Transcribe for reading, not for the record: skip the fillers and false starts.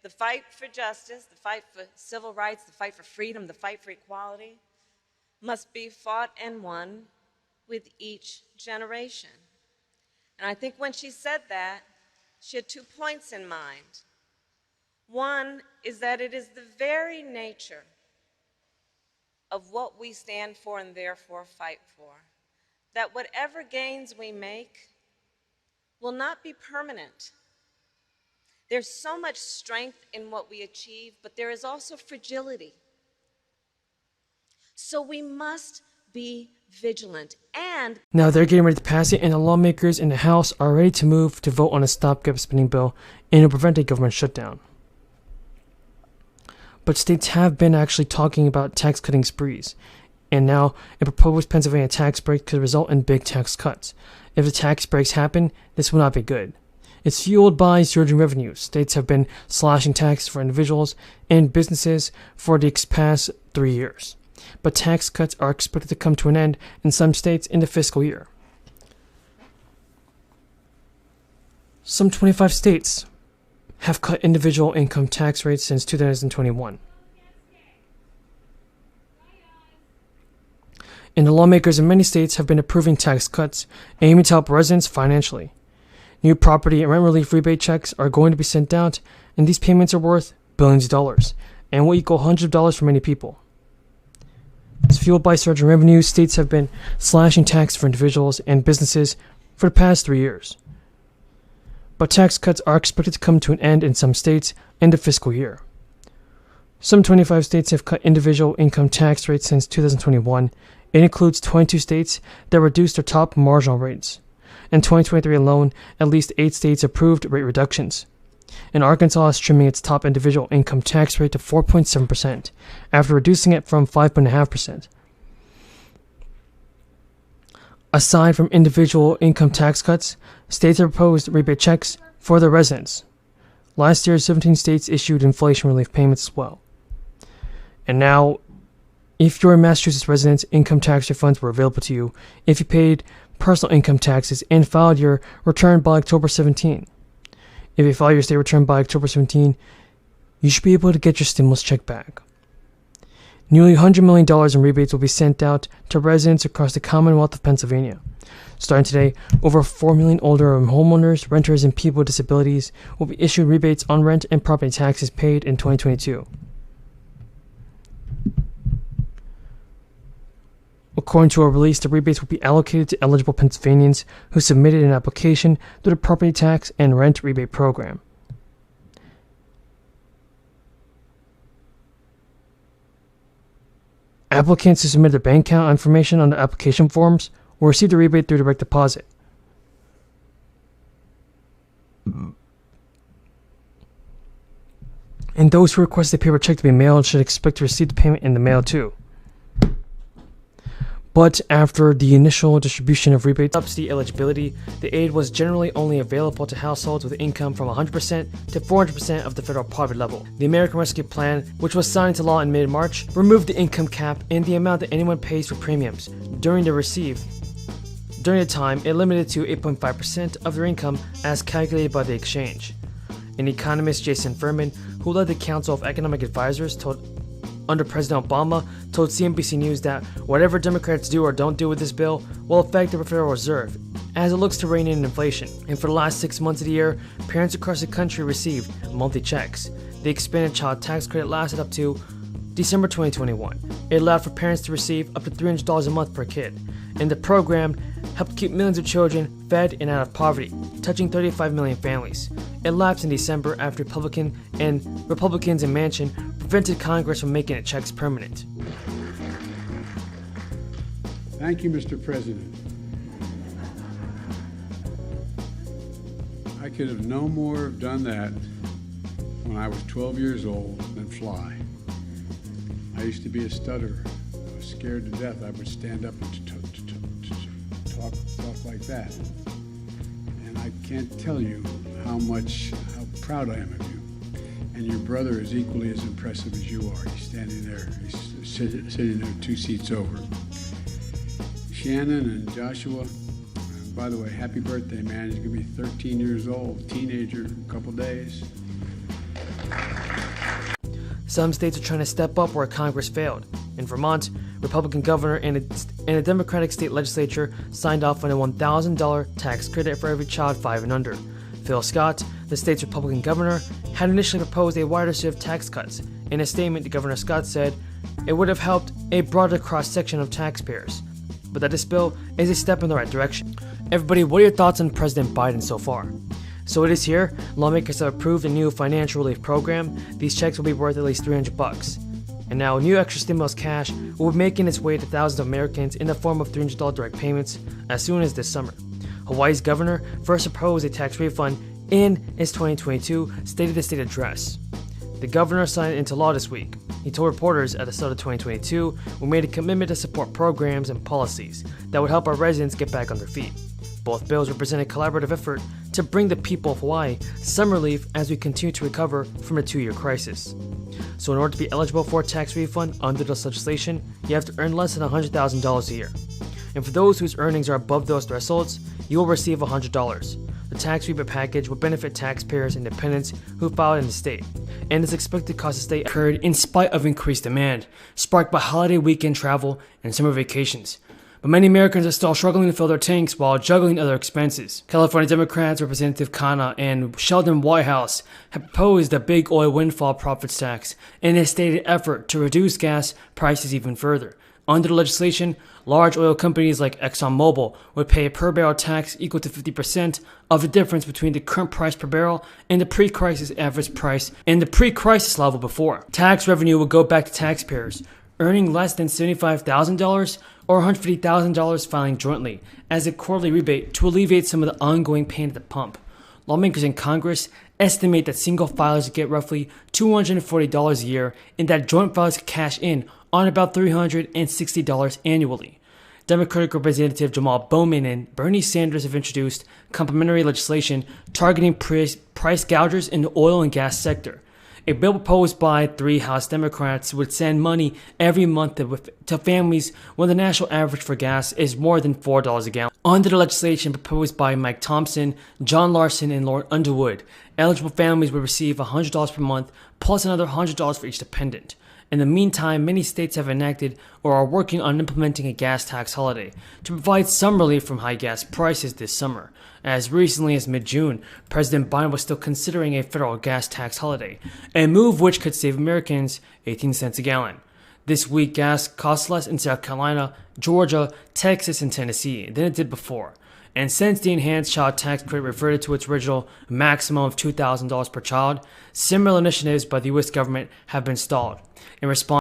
The fight for justice, the fight for civil rights, the fight for freedom, the fight for equality must be fought and won with each generation. And I think when she said that, she had 2 points in mind. One is that it is the very nature of what we stand for and therefore fight for, that whatever gains we make will not be permanent. There's so much strength in what we achieve, but there is also fragility. So we must be vigilant. And now they're getting ready to pass it, and the lawmakers in the House are ready to move to vote on a stopgap spending bill and to prevent a government shutdown. But states have been actually talking about tax cutting sprees, and now a proposed Pennsylvania tax break could result in big tax cuts. If the tax breaks happen, this will not be good. It's fueled by surging revenues. States have been slashing taxes for individuals and businesses for the past 3 years. But tax cuts are expected to come to an end in some states in the fiscal year. Some 25 states have cut individual income tax rates since 2021. And the lawmakers in many states have been approving tax cuts, aiming to help residents financially. New property and rent relief rebate checks are going to be sent out, and these payments are worth billions of dollars and will equal hundreds of dollars for many people. It's fueled by surging revenues. States have been slashing tax for individuals and businesses for the past 3 years. But tax cuts are expected to come to an end in some states in the fiscal year. Some 25 states have cut individual income tax rates since 2021. It includes 22 states that reduced their top marginal rates. In 2023 alone, at least 8 states approved rate reductions. And Arkansas is trimming its top individual income tax rate to 4.7% after reducing it from 5.5%. Aside from individual income tax cuts, states have proposed rebate checks for their residents. Last year, 17 states issued inflation relief payments as well. And now, if you're a Massachusetts resident, income tax refunds were available to you if you paid personal income taxes and filed your return by October 17. If you file your state return by October 17, you should be able to get your stimulus check back. Nearly $100 million in rebates will be sent out to residents across the Commonwealth of Pennsylvania. Starting today, over 4 million older homeowners, renters, and people with disabilities will be issued rebates on rent and property taxes paid in 2022. According to a release, the rebates will be allocated to eligible Pennsylvanians who submitted an application through the property tax and rent rebate program. Applicants who submit their bank account information on the application forms will receive the rebate through direct deposit. And those who request a paper check to be mailed should expect to receive the payment in the mail too. But after the initial distribution of rebate subsidy eligibility, the aid was generally only available to households with income from 100% to 400% of the federal poverty level. The American Rescue Plan, which was signed into law in mid-March, removed the income cap and the amount that anyone pays for premiums during the time, it limited to 8.5% of their income as calculated by the exchange. An economist, Jason Furman, who led the Council of Economic Advisors under President Obama, told CNBC News that whatever Democrats do or don't do with this bill will affect the Federal Reserve, as it looks to rein in inflation. And for the last 6 months of the year, parents across the country received monthly checks. The expanded child tax credit lasted up to December 2021. It allowed for parents to receive up to $300 a month per kid, and the program helped keep millions of children fed and out of poverty, touching 35 million families. It lapsed in December after Republicans in Manchin prevented Congress from making the checks permanent. Thank you, Mr. President. I could have no more done that when I was 12 years old than fly. I used to be a stutterer. I was scared to death. I would stand up and talk like that. And I can't tell you how proud I am of you. And your brother is equally as impressive as you are. He's standing there. He's sitting there 2 seats over. Shannon and Joshua, by the way, happy birthday, man. He's going to be 13 years old, teenager, in a couple days. Some states are trying to step up where Congress failed. In Vermont, Republican governor and a Democratic state legislature signed off on a $1,000 tax credit for every child 5 and under. Phil Scott, the state's Republican governor, had initially proposed a wider set of tax cuts. In a statement, Governor Scott said it would have helped a broader cross-section of taxpayers, but that this bill is a step in the right direction. Everybody, what are your thoughts on President Biden so far? So it is here. Lawmakers have approved a new financial relief program. These checks will be worth at least $300. And now new extra stimulus cash will be making its way to thousands of Americans in the form of $300 direct payments as soon as this summer. Hawaii's governor first proposed a tax refund in his 2022 State of the State address. The governor signed it into law this week. He told reporters at the start of 2022, "We made a commitment to support programs and policies that would help our residents get back on their feet." Both bills represent a collaborative effort to bring the people of Hawaii some relief as we continue to recover from a 2-year crisis. So in order to be eligible for a tax refund under this legislation, you have to earn less than $100,000 a year. And for those whose earnings are above those thresholds, you will receive $100. The tax rebate package will benefit taxpayers and dependents who filed in the state, and is expected to cost the state occurred in spite of increased demand, sparked by holiday weekend travel and summer vacations. But many Americans are still struggling to fill their tanks while juggling other expenses. California Democrats Representative Kana and Sheldon Whitehouse have proposed a big oil windfall profits tax in a stated effort to reduce gas prices even further. Under the legislation, large oil companies like ExxonMobil would pay a per barrel tax equal to 50% of the difference between the current price per barrel and the pre-crisis average price and the pre-crisis level before. Tax revenue would go back to taxpayers earning less than $75,000 or $150,000 filing jointly as a quarterly rebate to alleviate some of the ongoing pain at the pump. Lawmakers in Congress estimate that single filers get roughly $240 a year and that joint filers can cash in on about $360 annually. Democratic Representative Jamal Bowman and Bernie Sanders have introduced complementary legislation targeting price gougers in the oil and gas sector. A bill proposed by 3 House Democrats would send money every month to families when the national average for gas is more than $4 a gallon. Under the legislation proposed by Mike Thompson, John Larson, and Lauren Underwood, eligible families would receive $100 per month plus another $100 for each dependent. In the meantime, many states have enacted or are working on implementing a gas tax holiday to provide some relief from high gas prices this summer. As recently as mid-June, President Biden was still considering a federal gas tax holiday, a move which could save Americans 18 cents a gallon. This week, gas costs less in South Carolina, Georgia, Texas, and Tennessee than it did before. And since the enhanced child tax credit reverted to its original maximum of $2,000 per child, similar initiatives by the U.S. government have been stalled. In response,